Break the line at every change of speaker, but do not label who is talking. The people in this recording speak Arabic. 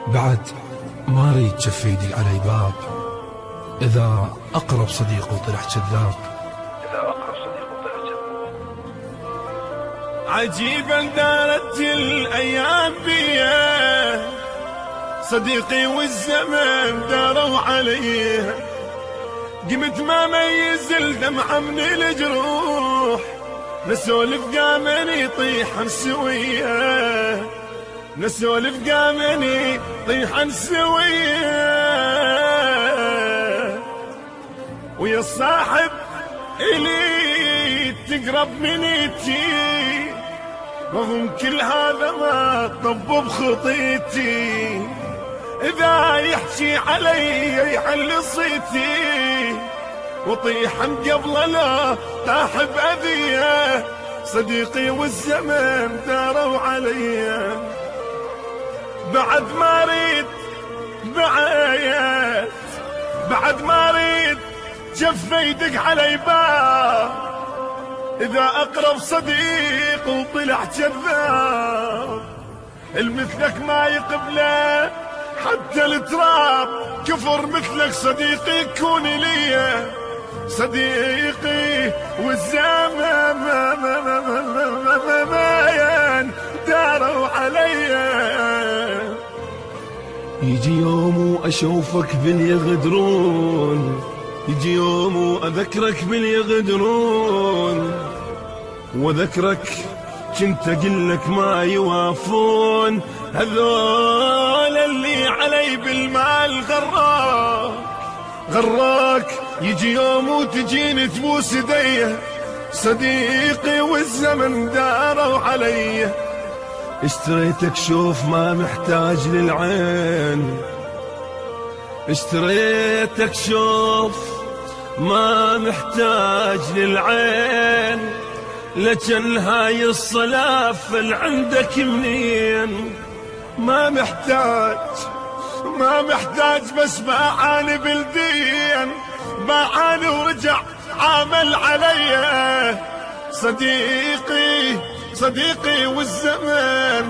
بعد ما ريد جفيدي علي باب، إذا أقرب صديق وطلع كذاب.
عجيبا دارت الأيام بيه، صديقي والزمن داروا عليه. قمت ما ميز الدمعة من الجروح، نسولف قامن يطيحن سويه، نسولف قامن يطيحن سويه. ويا الصاحب إلي تقرب منيتي، رغم كل هذا ما طب بخطيتي. إذا يحكي علي يحل صيتي، وطيحن قبل لا تاحب أذيه. صديقي والزمن داروا علي، بعد ما ريد بعد ما ريد جفه يدق علي باب. إذا أقرب صديق وطلع كذاب، المثلك ما يقبله حتى التراب. كفر مثلك صديقي يكون لي، صديقي والزمان داروا علي. يجي يوم وأشوفك باليغدرون، يجي يوم وأذكرك باليغدرون، وذكرك كنت أقلك ما يوافون. هذول اللي علي بالمال غراك. يجي يوم وتجيني تبوس ايديه، صديقي والزمن داروا علي. اشتريتك شوف ما محتاج للعين، اشتريتك شوف ما محتاج للعين. لكن هاي الصلافل عندك منين؟ ما محتاج بس باعاني بالدين، باعاني ورجع عامل علي. صديقي والزمن